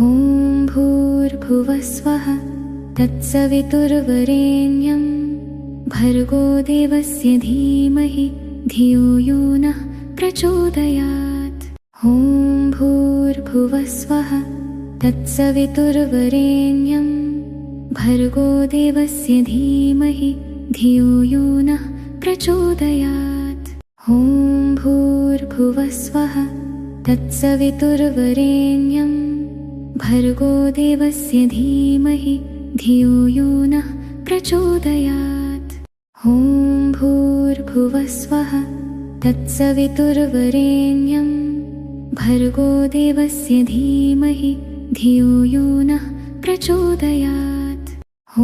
ॐ भूर्भुवस्वः तत्सवितुर्वरेण्यं भर्गो देवस्य धीमहि धियो यो नः प्रचोदयात्। ॐ भूर्भुवस्वः तत्सवितुर्वरेण्यं भर्गो देवस्य धीमहि धियो यो नः प्रचोदयात्। ॐ भूर्भुवस्वः तत्सवितुर्वरेण्यं भर्गो देवस्य धीमहि धियो यो नः प्रचोदयात्। ॐ भूर्भुवस्वः तत्सवितुर्वरेण्यं भर्गो देवस्य धीमहि धियो यो नः प्रचोदयात्। ॐ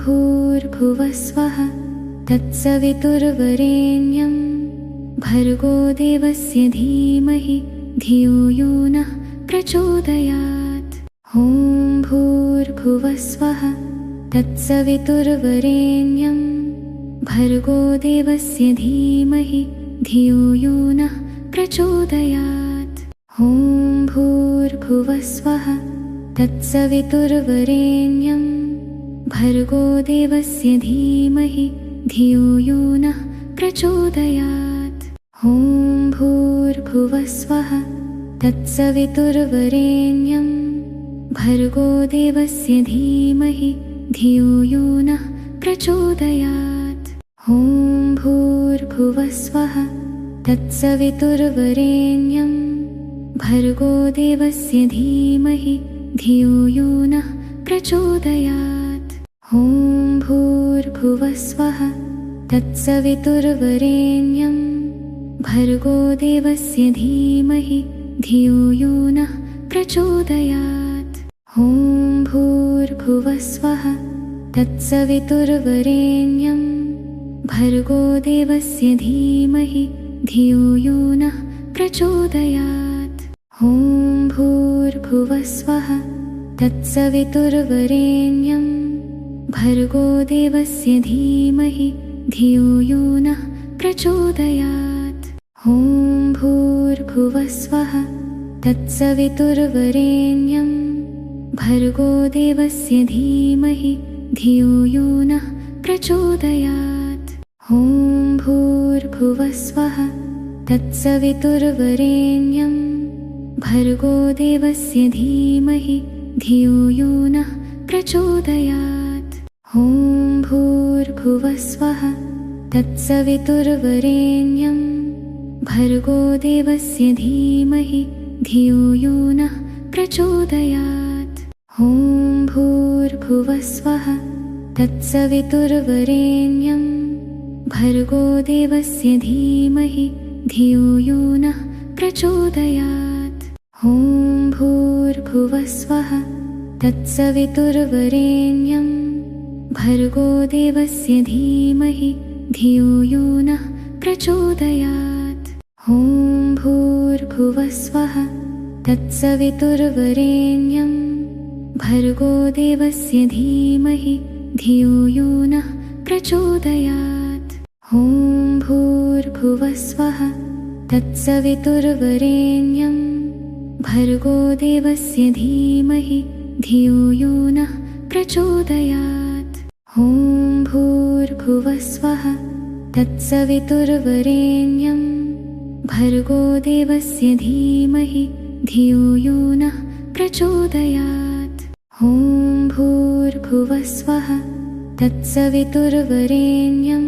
भूर्भुवस्वः तत्सवितुर्वरेण्यं भर्गो देवस्य धीमहि धियो यो नः प्रचोदयात्। ॐ भूर्भुवस्वः तत्सवितुर्वरेण्यं भर्गो देवस्य धीमहि धियो यो नः प्रचोदयात्। ॐ भूर्भुवस्वः तत्सवितुर्वरेण्यं भर्गो देवस्य धीमहि धियो यो नः प्रचोदयात्। ॐ भूर्भुवस्वः तत्सवितुर्वरेण्यं भर्गो देवस्य धीमहि धियो यो नः प्रचोदयात्। ॐ भूर्भुवस्वः तत्सवितुर्वरेण्यं भर्गो देवस्य धीमहि धियो यो नः प्रचोदयात्। ॐ भूर्भुवस्वः तत्सवितुर्वरेण्यं भर्गो देवस्य धीमहि धियो यो नः प्रचोदयात्। ॐ भूर्भुवस्वः तत्सवितुर्वरेण्यं भर्गो देवस्य धीमहि धियो यो नः प्रचोदयात्। ॐ भूर्भुवस्वः तत्सवितुर्वरेण्यं भर्गो देवस्य धीमहि धियो यो नः प्रचोदयात्। ॐ भूर्भुवस्वः तत्सवितुर्वरेण्यं भर्गो देवस्य धीमहि धियो यो नः प्रचोदयात्। ॐ भूर्भुवस्वः तत्सवितुर्वरेण्यं भर्गो देवस्य धीमहि धियो यो नः प्रचोदयात्। ॐ भूर्भुवस्वः तत्सवितुर्वरेण्यं भर्गो देवस्य धीमहि धियो यो नः प्रचोदयात्। ॐ भूर्भुवस्वः तत्सवितुर्वरेण्यं भर्गो देवस्य धीमहि धियो यो नः प्रचोदयात्। ॐ भूर्भुवस्वः तत्सवितुर्वरेण्यं भर्गो देवस्य धीमहि धियो यो नः प्रचोदयात्। ॐ भूर्भुवस्वः तत्सवितुर्वरेण्यं भर्गो देवस्य धीमहि धियो यो नः प्रचोदयात्। ॐ भूर्भुवस्वः तत्सवितुर्वरेण्यं भर्गो देवस्य धीमहि धियो यो नः प्रचोदयात्। ॐ भूर्भुवस्वः तत्सवितुर्वरेण्यं भर्गो देवस्य धीमहि धियो यो नः प्रचोदयात्। ॐ भूर्भुवस्वः तत्सवितुर्वरेण्यं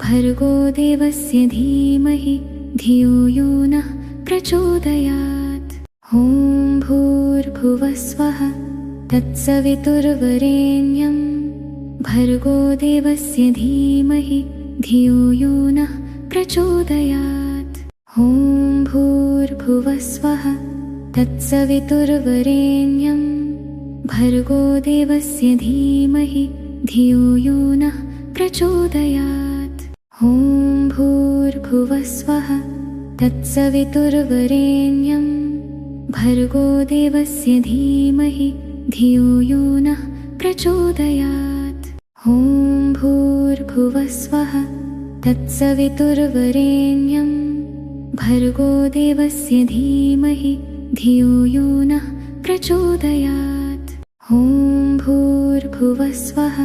भर्गो देवस्य धीमहि धियो यो नः प्रचोदयात्। ॐ भूर्भुवस्वः तत्सवितुर्वरेण्यं भर्गो देवस्य धीमहि धियो यो नः प्रचोदयात्। ॐ भूर्भुवस्वः तत्सवितुर्वरेण्यं भर्गो देवस्य धीमहि धियो यो नः प्रचोदयात्। ॐ भूर्भुवस्वः तत्सवितुर्वरेण्यं भर्गो देवस्य धीमहि धियो यो नः प्रचोदयात्। ॐ भूर्भुवस्वः तत्सवितुर्वरेण्यं भर्गो देवस्य धीमहि धियो यो नः प्रचोदयात्। ॐ भूर्भुवस्वः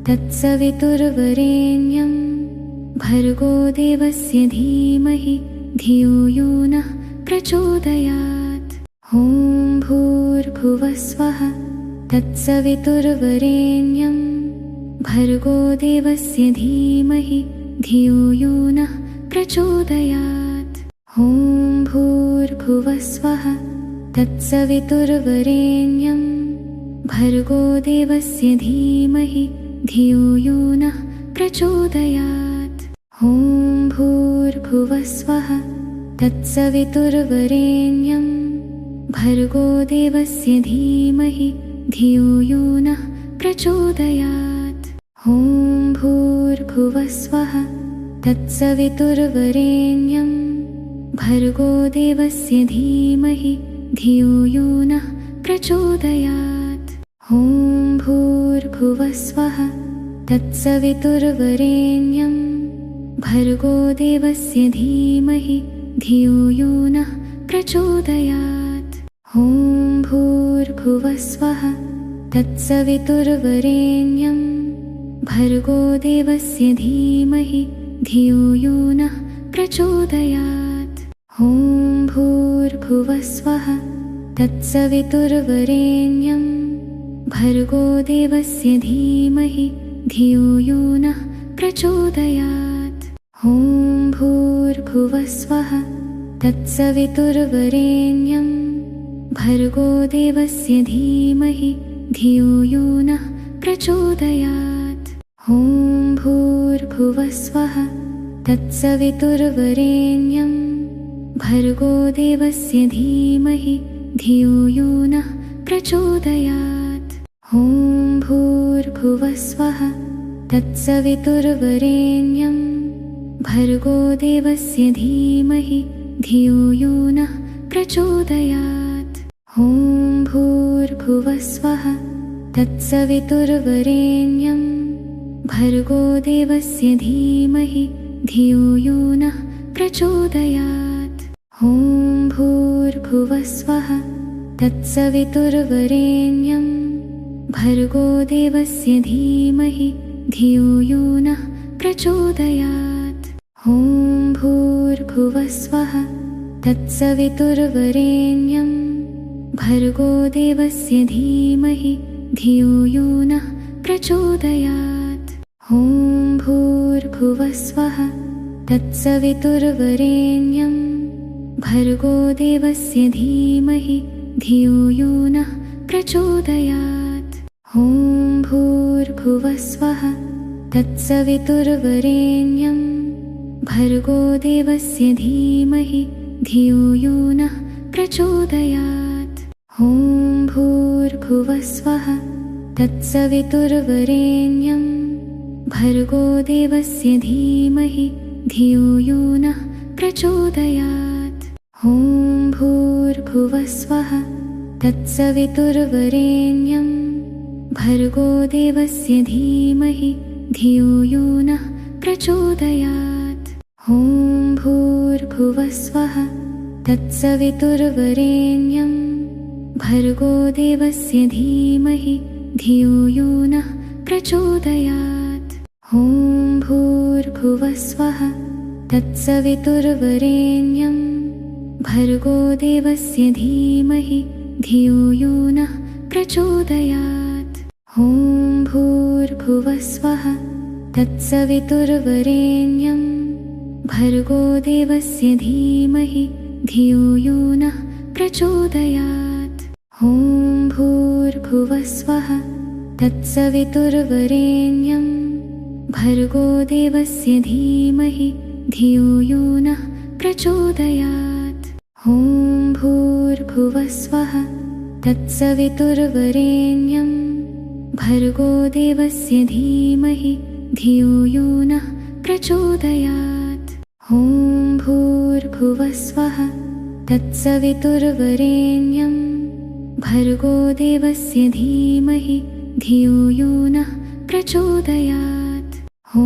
तत्सवितुर्वरेण्यं भर्गो देवस्य धीमहि धियो यो नः प्रचोदयात्। ॐ भूर्भुवस्वः तत्सवितुर्वरेण्यं भर्गो देवस्य धीमहि धियो यो नः प्रचोदयात्। ॐ भूर्भुवस्वः तत्सवितुर्वरेण्यं भर्गो देवस्य धीमहि धियो यो नः प्रचोदयात्। ॐ भूर्भुवस्वः तत्सवितुर्वरेण्यं भर्गो देवस्य धीमहि धियो यो नः प्रचोदयात्। ॐ भूर्भुवस्वः तत्सवितुर्वरेण्यं भर्गो देवस्य धीमहि धियो यो नः प्रचोदयात्। ॐ भूर्भुवस्वः तत्सवितुर्वरेण्यं भर्गो देवस्य धीमहि धियो यो नः प्रचोदयात्। ॐ भूर्भुवस्वः तत्सवितुर्वरेण्यं भर्गो देवस्य धीमहि धियो यो नः प्रचोदयात्। ॐ भूर्भुवस्वः तत्सवितुर्वरेण्यं भर्गो देवस्य धीमहि धियो यो नः प्रचोदयात्। ॐ भूर्भुवस्वः तत्सवितुर्वरेण्यं भर्गो देवस्य धीमहि धियो यो नः प्रचोदयात्। ॐ भूर्भुवस्वः तत्सवितुर्वरेण्यं भर्गो देवस्य धीमहि धियो यो नः प्रचोदयात्। ॐ भूर्भुवस्वः तत्सवितुर्वरेण्यं भर्गो देवस्य धीमहि धियो यो नः प्रचोदयात्। ॐ भूर्भुवस्वः तत्सवितुर्वरेण्यं भर्गो देवस्य धीमहि धियो यो नः प्रचोदयात्। ॐ भूर्भुवस्वः तत्सवितुर्वरेण्यं भर्गो देवस्य धीमहि धियो यो नः प्रचोदयात्। ॐ भूर्भुवस्वः तत्सवितुर्वरेण्यं भर्गो देवस्य धीमहि धियो यो नः प्रचोदयात्। ॐ भूर्भुवस्वः तत्सवितुर्वरेण्यं भर्गो देवस्य धीमहि धियो यो नः प्रचोदयात्। ॐ भूर्भुवस्वः तत्सवितुर्वरेण्यं भर्गो देवस्य धीमहि धियो यो नः प्रचोदयात्। ॐ भूर्भुवस्वः तत्सवितुर्वरेण्यं भर्गो देवस्य धीमहि धियो यो नः प्रचोदयात्। ॐ भूर्भुवस्वः तत्सवितुर्वरेण्यं भर्गो देवस्य धीमहि धियो यो नः प्रचोदयात्। ॐ भूर्भुवस्वः तत्सवितुर्वरेण्यं भर्गो देवस्य धीमहि धियो यो नः प्रचोदयात्। ॐ भूर्भुवस्वः तत्सवितुर्वरेण्यं भर्गो देवस्य धीमहि धियो यो नः प्रचोदयात्। ॐ भूर्भुवस्वः तत्सवितुर्वरेण्यं भर्गो देवस्य धीमहि धियो यो नः प्रचोदयात्। ॐ भूर्भुवस्वः तत्सवितुर्वरेण्यं भर्गो देवस्य धीमहि धियो यो नः प्रचोदयात्। ॐ भूर्भुवस्वः तत्सवितुर्वरेण्यं भर्गो देवस्य धीमहि धियो यो नः प्रचोदयात्। ॐ भूर्भुवस्वः तत्सवितुर्वरेण्यं भर्गो देवस्य धीमहि धियो यो नः प्रचोदयात्। ॐ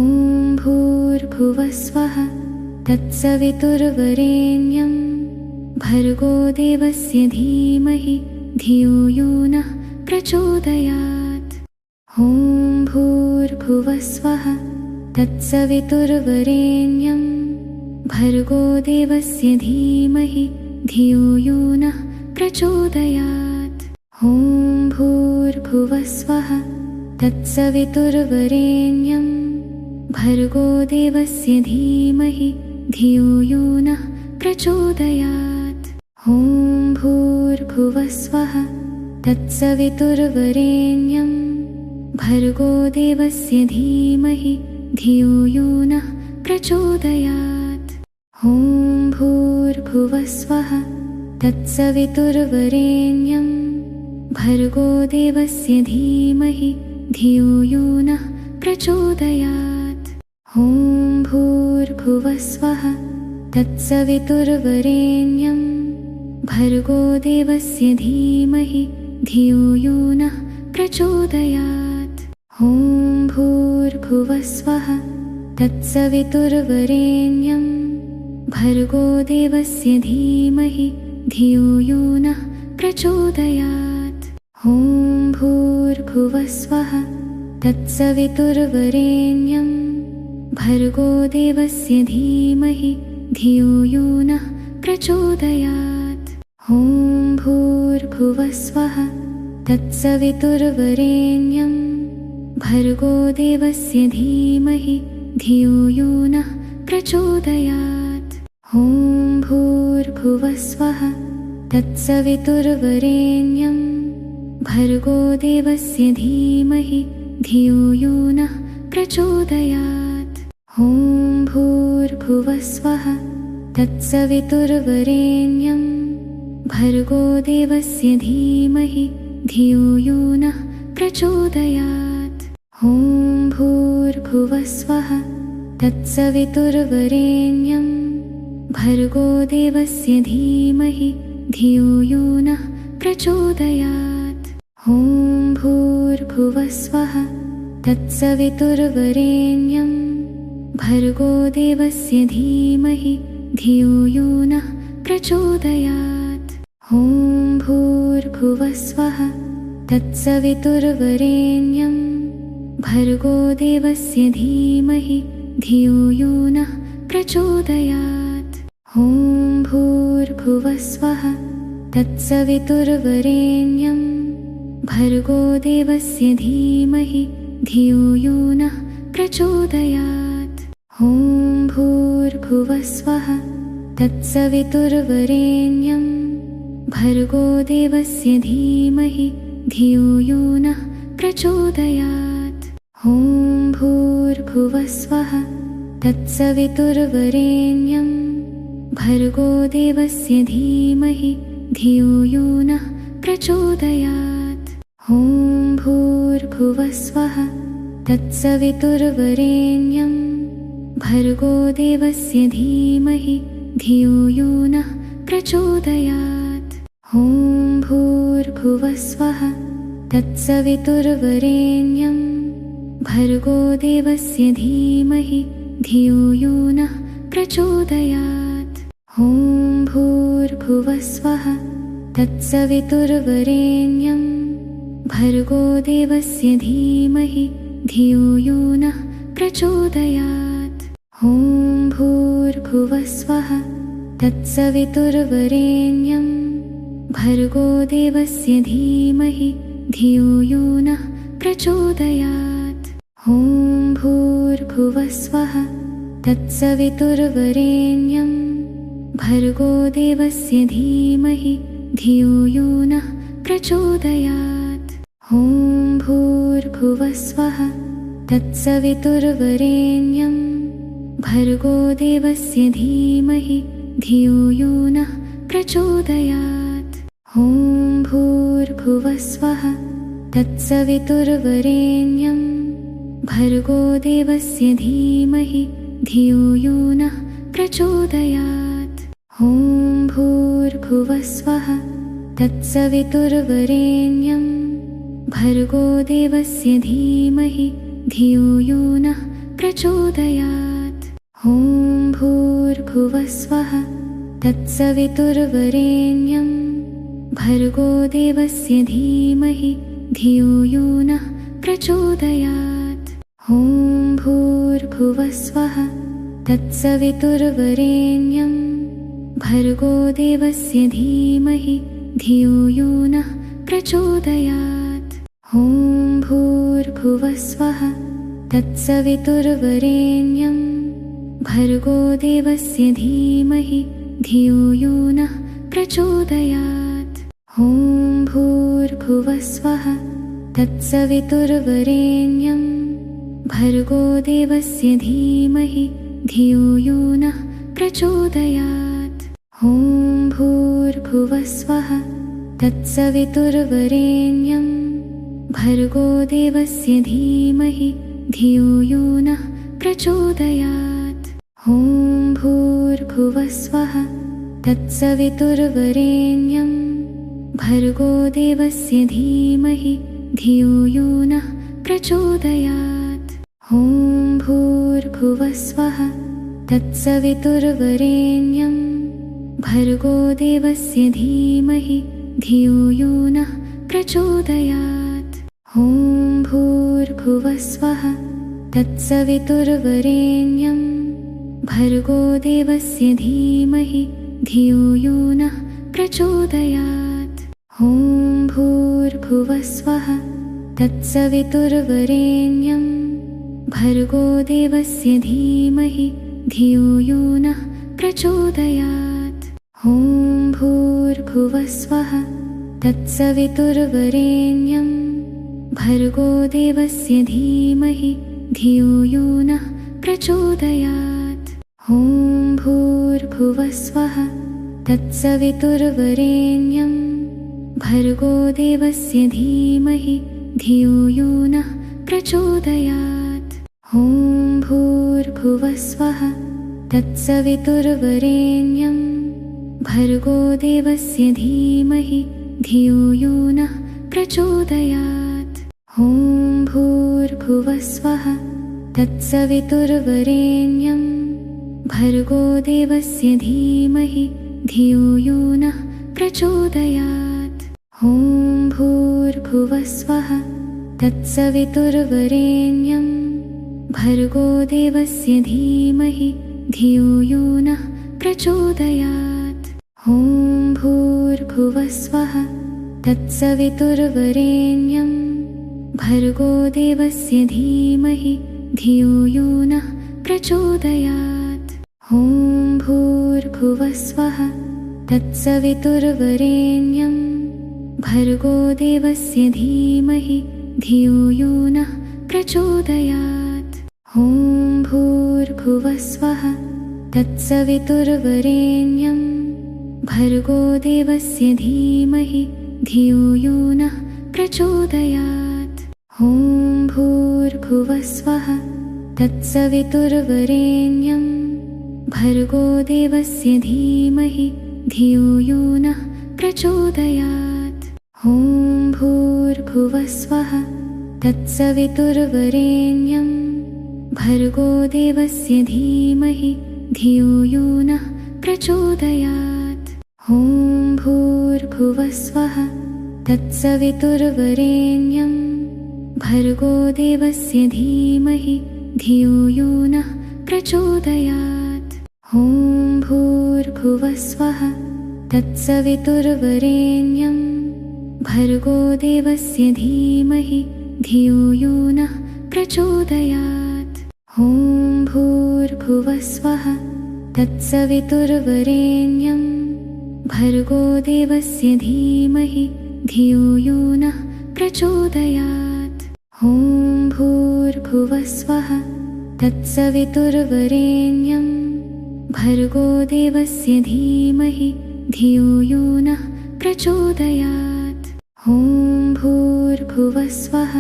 भूर्भुवस्वः तत्सवितुर्वरेण्यं भर्गो देवस्य धीमहि धियो यो नः प्रचोदयात्। ॐ भूर्भुवस्वः तत्सवितुर्वरेण्यं भर्गो देवस्य धीमहि धियो यो नः प्रचोदयात्। ॐ भूर्भुवस्वः तत्सवितुर्वरेण्यं भर्गो देवस्य धीमहि धियो यो नः प्रचोदयात्। ॐ भूर्भुवस्वः तत्सवितुर्वरेण्यं भर्गो देवस्य धीमहि धियो यो नः प्रचोदयात्। ॐ भूर्भुवस्वः तत्सवितुर्वरेण्यं भर्गो देवस्य धीमहि धियो यो नः प्रचोदयात्। ॐ भूर्भुवस्वः तत्सवितुर्वरेण्यं भर्गो देवस्य धीमहि धियो यो नः प्रचोदयात्। ॐ भूर्भुवस्वः तत्सवितुर्वरेण्यं भर्गो देवस्य धीमहि धियो यो नः प्रचोदयात्। ॐ भूर्भुवस्वः तत्सवितुर्वरेण्यं भर्गो देवस्य धीमहि धियो यो नः प्रचोदयात्। ॐ भूर्भुवस्वः तत्सवितुर्वरेण्यं भर्गो देवस्य धीमहि धियो यो नः प्रचोदयात्। ॐ भूर्भुवस्वः तत्सवितुर्वरेण्यं भर्गो देवस्य धीमहि धियो यो नः प्रचोदयात्। ॐ भूर्भुवस्वः तत्सवितुर्वरेण्यं भर्गो देवस्य धीमहि धियो यो नः प्रचोदयात्। ॐ भूर्भुवस्वः तत्सवितुर्वरेण्यं भर्गो देवस्य धीमहि धियो यो नः प्रचोदयात्। ॐ भूर्भुवस्वः तत्सवितुर्वरेण्यं भर्गो देवस्य धीमहि धियो यो नः प्रचोदयात्। ॐ भूर्भुवस्वः तत्सवितुर्वरेण्यं भर्गो देवस्य धीमहि धियो यो नः प्रचोदयात्। ॐ भूर्भुवस्वः तत्सवितुर्वरेण्यं भर्गो देवस्य धीमहि धियो यो नः प्रचोदयात्। ॐ भूर्भुवस्वः तत्सवितुर्वरेण्यं भर्गो देवस्य धीमहि धियो यो नः प्रचोदयात्। ॐ भूर्भुवस्वः तत्सवितुर्वरेण्यं भर्गो देवस्य धीमहि धियो यो नः प्रचोदयात्। ॐ भूर्भुवस्वः तत्सवितुर्वरेण्यं भर्गो देवस्य धीमहि धियो यो नः प्रचोदयात्। ॐ भूर्भुवस्वः तत्सवितुर्वरेण्यं भर्गो देवस्य धीमहि धियो यो नः प्रचोदयात्। ॐ भूर्भुवस्वः तत्सवितुर्वरेण्यं भर्गो देवस्य धीमहि धियो यो नः प्रचोदयात्। ॐ भूर्भुवस्वः तत्सवितुर्वरेण्यं भर्गो देवस्य धीमहि धियो यो नः प्रचोदयात्। ॐ भूर्भुवस्वः तत्सवितुर्वरेण्यं भर्गो देवस्य धीमहि धियो यो नः प्रचोदयात्। ॐ भूर्भुवस्वः तत्सवितुर्वरेण्यं भर्गो देवस्य धीमहि धियो यो नः प्रचोदयात्। ॐ भूर्भुवस्वः तत्सवितुर्वरेण्यं भर्गो देवस्य धीमहि धियो यो नः प्रचोदयात्। ॐ भूर्भुवस्वः तत्सवितुर्वरेण्यं भर्गो देवस्य धीमहि धियो यो नः प्रचोदयात्। ॐ भूर्भुवस्वः तत्सवितुर्वरेण्यं भर्गो देवस्य धीमहि धियो यो नः प्रचोदयात्। ॐ भूर्भुवस्वः तत्सवितुर्वरेण्यं भर्गो देवस्य धीमहि धियो यो नः प्रचोदयात्। ॐ भूर्भुवस्वः तत्सवितुर्वरेण्यं भर्गो देवस्य धीमहि धियो यो नः प्रचोदयात्। ॐ भूर्भुवस्वः तत्सवितुर्वरेण्यं भर्गो देवस्य धीमहि धियो यो नः प्रचोदयात्। ॐ भूर्भुवस्वः तत्सवितुर्वरेण्यं भर्गो देवस्य धीमहि धियो यो नः प्रचोदयात्। ॐ भूर्भुवस्वः तत्सवितुर्वरेण्यं भर्गो देवस्य धीमहि धियो यो नः प्रचोदयात्। ॐ भूर्भुवस्वः तत्सवितुर्वरेण्यं भर्गो देवस्य धीमहि धियो यो नः प्रचोदयात्। ॐ भूर्भुवस्वः तत्सवितुर्वरेण्यं भर्गो देवस्य धीमहि धियो यो नः प्रचोदयात्। ॐ भूर्भुवस्वः तत्सवितुर्वरेण्यं भर्गो देवस्य धीमहि धियो यो नः प्रचोदयात्। ॐ भूर्भुवस्वः तत्सवितुर्वरेण्यं भर्गो देवस्य धीमहि धियो यो नः प्रचोदयात्। ॐ भूर्भुवस्वः तत्सवितुर्वरेण्यं भर्गो देवस्य धीमहि धियो यो नः प्रचोदयात्। ॐ भूर्भुवस्वः तत्सवितुर्वरेण्यं भर्गो देवस्य धीमहि धियो यो नः प्रचोदयात्। ॐ भूर्भुवस्वः तत्सवितुर्वरेण्यं भर्गो देवस्य धीमहि धियो यो नः प्रचोदयात्। ॐ भूर्भुवस्वः तत्सवितुर्वरेण्यं भर्गो देवस्य धीमहि धियो यो नः प्रचोदयात्। ॐ भूर्भुवस्वः तत्सवितुर्वरेण्यं भर्गो देवस्य धीमहि धियो यो नः प्रचोदयात्। ॐ भूर्भुवस्वः तत्सवितुर्वरेण्यं भर्गो देवस्य धीमहि धियो यो नः प्रचोदयात्। ॐ भूर्भुवस्वः तत्सवितुर्वरेण्यं भर्गो देवस्य धीमहि धियो यो नः प्रचोदयात्। ॐ भूर्भुवस्वः तत्सवितुर्वरेण्यं भर्गो देवस्य धीमहि धियो यो नः प्रचोदयात्। ॐ भूर्भुवस्वः तत्सवितुर्वरेण्यं भर्गो देवस्य धीमहि धियो यो नः प्रचोदयात्। ॐ भूर्भुवस्वः तत्सवितुर्वरेण्यं भर्गो देवस्य धीमहि धियो यो नः प्रचोदयात्। ॐ भूर्भुवस्वः तत्सवितुर्वरेण्यं भर्गो देवस्य धीमहि धियो यो नः प्रचोदयात्। ॐ भूर्भुवस्वः तत्सवितुर्वरेण्यं भर्गो देवस्य धीमहि धियो यो नः प्रचोदयात्। ॐ भूर्भुवस्वः तत्सवितुर्वरेण्यं भर्गो देवस्य धीमहि धियो यो नः प्रचोदयात्। ॐ भूर्भुवस्वः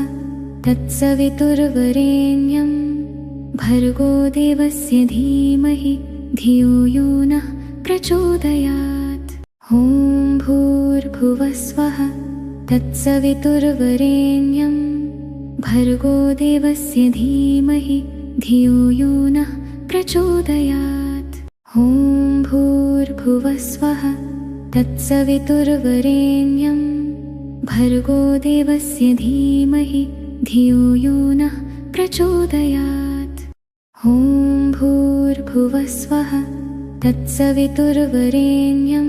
तत्सवितुर्वरेण्यं भर्गो देवस्य धीमहि धियो यो नः प्रचोदयात्। ॐ भूर्भुवस्वः तत्सवितुर्वरेण्यं भर्गो देवस्य धीमहि धियो यो नः प्रचोदयात्। ॐ भूर्भुवस्वः तत्सवितुर्वरेण्यं भर्गो देवस्य धीमहि धियो यो नः प्रचोदयात्। ॐ भूर्भुवस्वः तत्सवितुर्वरेण्यं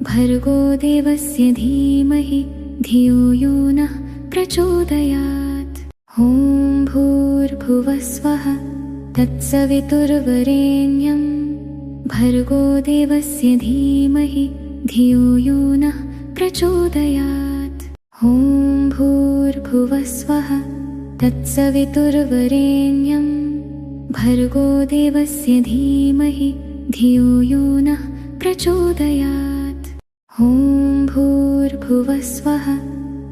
भर्गो देवस्य धीमहि धियो यो नः प्रचोदयात्। ॐ भूर्भुवस्वः तत्सवितुर्वरेण्यं भर्गो देवस्य धीमहि धियो यो नः प्रचोदयात्। ॐ भूर्भुवस्वः तत्सवितुर्वरेण्यं भर्गो देवस्य धीमहि धियो यो नः प्रचोदयात्। ॐ भूर्भुवस्वः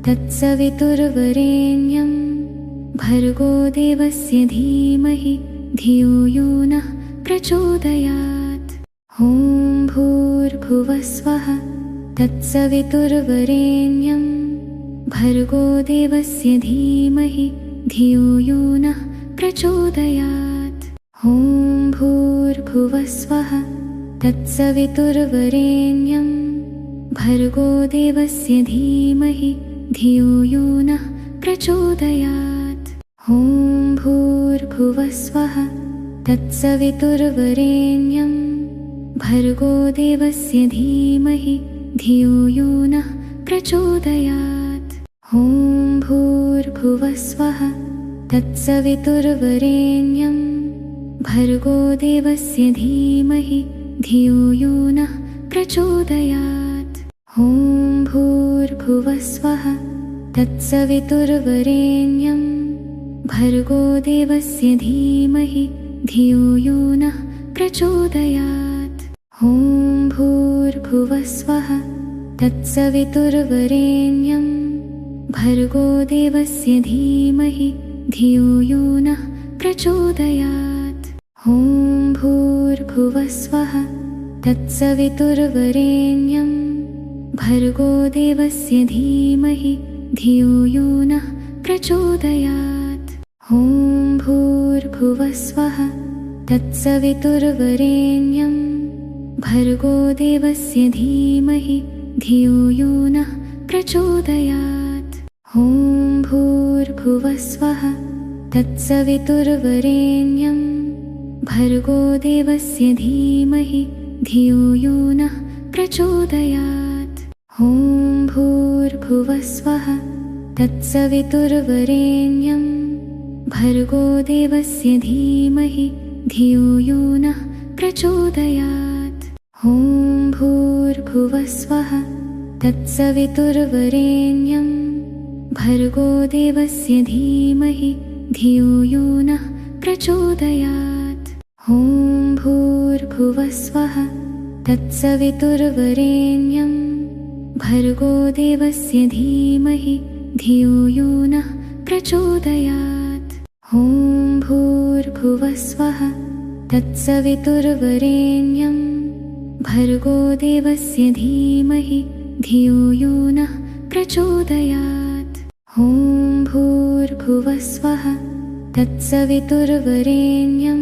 तत्सवितुर्वरेण्यं भर्गो देवस्य धीमहि धियो यो नः प्रचोदयात्। ॐ भूर्भुवस्वः तत्सवितुर्वरेण्यं भर्गो देवस्य धीमहि धियो यो नः प्रचोदयात्। ॐ भूर्भुवस्वः तत्सवितुर्वरेण्यं भर्गो देवस्य धीमहि धियो यो नः प्रचोदयात्। ॐ भूर्भुवस्वः तत्सवितुर्वरेण्यं भर्गो देवस्य धीमहि धियो यो नः प्रचोदयात्। ॐ भूर्भुवस्वः तत्सवितुर्वरेण्यं भर्गो देवस्य धीमहि धियो यो नः प्रचोदयात्। ॐ भूर्भुवस्वः तत्सवितुर्वरेण्यं भर्गो देवस्य धीमहि धियो यो नः प्रचोदयात्। ॐ भूर्भुवस्वः तत्सवितुर्वरेण्यं भर्गो देवस्य धीमहि धियो यो नः प्रचोदयात्। ॐ भूर्भुवस्वः तत्सवितुर्वरेण्यं भर्गो देवस्य धीमहि धियो यो नः प्रचोदयात्। ॐ भूर्भुवस्वः तत्सवितुर्वरेण्यं भर्गो देवस्य धीमहि धियो यो नः प्रचोदयात्। ॐ भूर्भुवस्वः तत्सवितुर्वरेण्यं भर्गो देवस्य धीमहि धियो यो नः प्रचोदयात्। ॐ भूर्भुवस्वः तत्सवितुर्वरेण्यं भर्गो देवस्य धीमहि धियो यो नः प्रचोदयात्। ॐ भूर्भुवस्वः तत्सवितुर्वरेण्यं भर्गो देवस्य धीमहि धियो यो नः प्रचोदयात्। ॐ भूर्भुवस्वः तत्सवितुर्वरेण्यं भर्गो देवस्य धीमहि धियो यो नः प्रचोदयात्। ॐ भूर्भुवस्वः तत्सवितुर्वरेण्यं भर्गो देवस्य धीमहि धियो यो नः प्रचोदयात्। ॐ भूर्भुवस्वः तत्सवितुर्वरेण्यं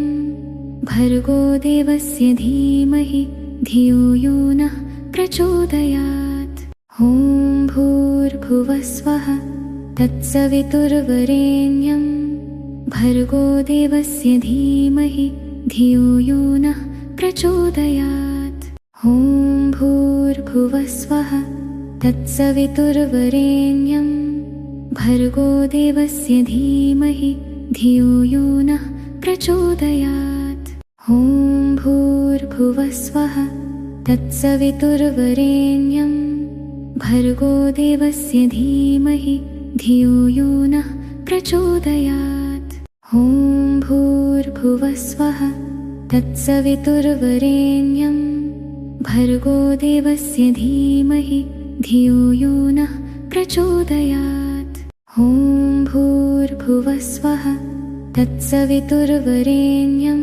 भर्गो देवस्य धीमहि धियो यो नः प्रचोदयात्। ॐ भूर्भुवस्वः तत्सवितुर्वरेण्यं भर्गो देवस्य धीमहि धियो यो नः प्रचोदयात्। ॐ भूर्भुवस्वः तत्सवितुर्वरेण्यं भर्गो देवस्य धीमहि धियो यो नः प्रचोदयात्। ॐ भूर्भुवस्वः तत्सवितुर्वरेण्यं भर्गो देवस्य धीमहि धियो यो नः प्रचोदयात्। ॐ भूर्भुवस्वः तत्सवितुर्वरेण्यं भर्गो देवस्य धीमहि धियो यो नः प्रचोदयात्। ॐ भूर्भुवस्वः तत्सवितुर्वरेण्यं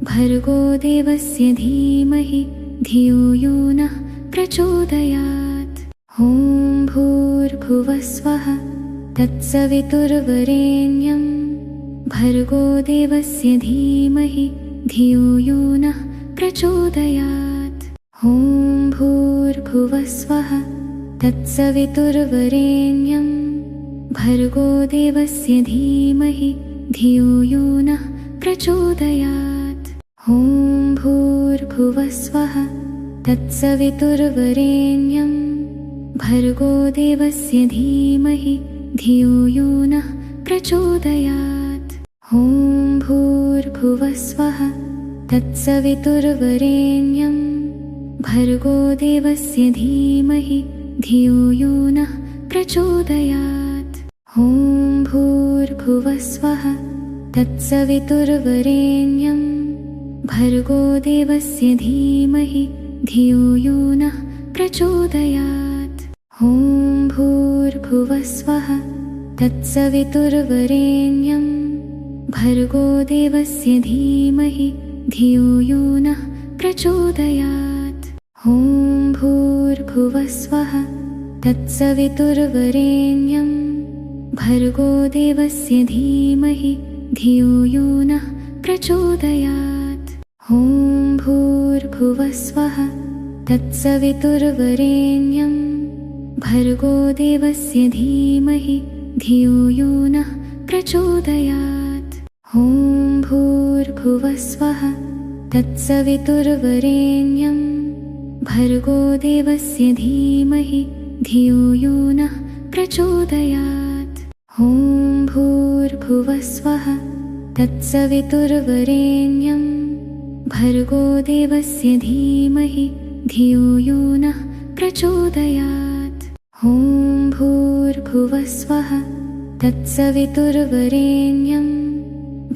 भर्गो देवस्य धीमहि धियो यो नः प्रचोदयात्। ॐ भूर्भुवस्वः तत्सवितुर्वरेण्यं भर्गो देवस्य धीमहि धियो यो नः प्रचोदयात्। ॐ ॐ भूर्भुवस्वः तत्सवितुर्वरेण्यं भर्गो देवस्य धीमहि धियो यो नः प्रचोदयात्। ॐ भूर्भुवस्वः तत्सवितुर्वरेण्यं भर्गो देवस्य धीमहि धियो यो नः प्रचोदयात्। ॐ भूर्भुवस्वः तत्सवितुर्वरेण्यं भर्गो देवस्य धीमहि धियो यो नः प्रचोदयात्। ॐ भूर्भुवस्वः तत्सवितुर्वरेण्यं भर्गो देवस्य धीमहि धियो यो नः प्रचोदयात्। ॐ भूर्भुवस्वः तत्सवितुर्वरेण्यं भर्गो देवस्य धीमहि धियो यो नः प्रचोदयात्। ॐ भूर्भुवस्वः तत्सवितुर्वरेण्यं भर्गो देवस्य धीमहि धियो यो नः प्रचोदयात्। ॐ भूर्भुवस्वः तत्सवितुर्वरेण्यं भर्गो देवस्य धीमहि धियो यो नः प्रचोदयात्। ॐ भूर्भुवस्वः तत्सवितुर्वरेण्यं भर्गो देवस्य धीमहि धियो यो नः प्रचोदयात्। ॐ भूर्भुवस्वः तत्सवितुर्वरेण्यं भर्गो देवस्य धीमहि धियो यो नः प्रचोदयात्। ॐ भूर्भुवस्वः तत्सवितुर्वरेण्यं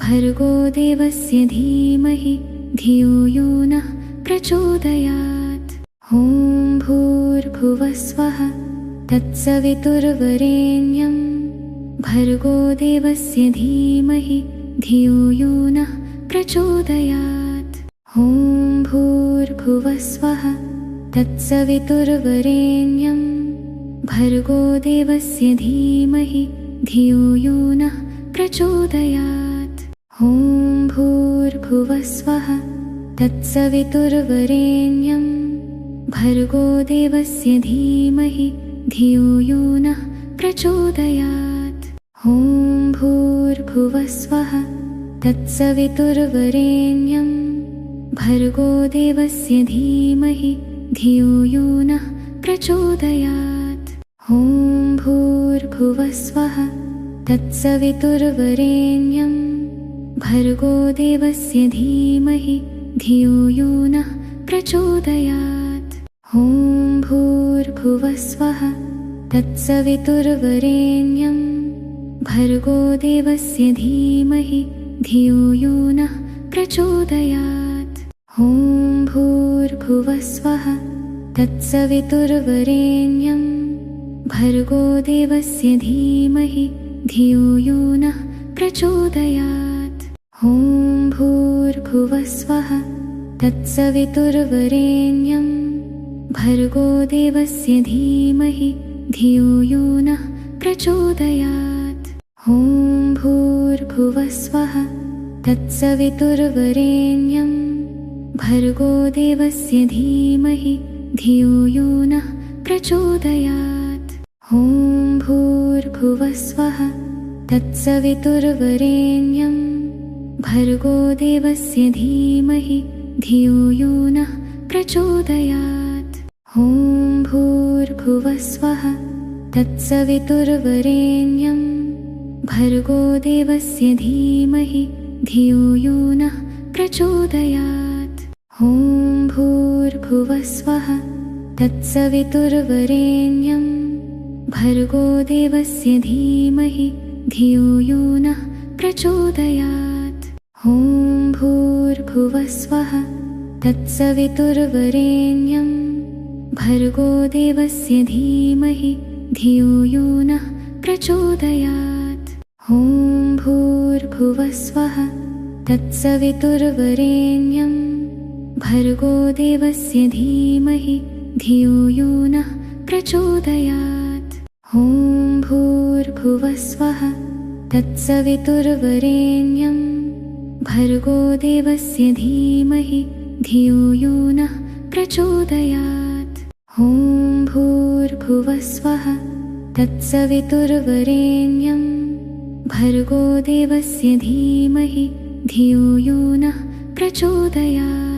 भर्गो देवस्य धीमहि धियो यो नः प्रचोदयात्। ॐ भूर्भुवस्वः तत्सवितुर्वरेण्यं भर्गो देवस्य धीमहि धियो यो नः प्रचोदयात्। ॐ भूर्भुवस्वः तत्सवितुर्वरेण्यं भर्गो देवस्य धीमहि धियो यो नः प्रचोदयात्। ॐ भूर्भुवस्वः तत्सवितुर्वरेण्यं भर्गो देवस्य धीमहि धियो यो नः प्रचोदयात्। ॐ भूर्भुवस्वः तत्सवितुर्वरेण्यं भर्गो देवस्य धीमहि धियो यो नः प्रचोदयात्। ॐ भूर्भुवस्वः तत्सवितुर्वरेण्यं भर्गो देवस्य धीमहि धियो यो नः प्रचोदयात्। ॐ भूर्भुवस्वः तत्सवितुर्वरेण्यं भर्गो देवस्य धीमहि धियो यो नः प्रचोदयात्। ॐ भूर्भुवस्वः तत्सवितुर्वरेण्यं भर्गो देवस्य धीमहि धियो यो नः प्रचोदयात्। ॐ भूर्भुवस्वः तत्सवितुर्वरेण्यं भर्गो देवस्य धीमहि धियो यो नः प्रचोदयात्। ॐ भूर्भुवस्वः तत्सवितुर्वरेण्यं भर्गो देवस्य धीमहि धियो यो नः प्रचोदयात्। ॐ भूर्भुवस्वः तत्सवितुर्वरेण्यं भर्गो देवस्य धीमहि धियो यो नः प्रचोदयात्। ॐ भूर्भुवस्वः तत्सवितुर्वरेण्यं भर्गो देवस्य धीमहि धियो यो नः प्रचोदयात्। ॐ भूर्भुवस्वः तत्सवितुर्वरेण्यं भर्गो देवस्य धीमहि धियो यो नः प्रचोदयात्। ॐ भूर्भुवस्वः तत्सवितुर्वरेण्यं भर्गो देवस्य धीमहि धियो यो नः प्रचोदयात्। ॐ भूर्भुवस्वः तत्सवितुर्वरेण्यं भर्गो देवस्य धीमहि धियो यो नः प्रचोदयात्। ॐ भूर्भुवस्वः तत्सवितुर्वरेण्यं भर्गो देवस्य धीमहि धियो यो नः प्रचोदयात्। ॐ भूर्भुवः स्वः तत्सवितुर्वरेण्यं भर्गो देवस्य धीमहि धियो यो नः प्रचोदयात्।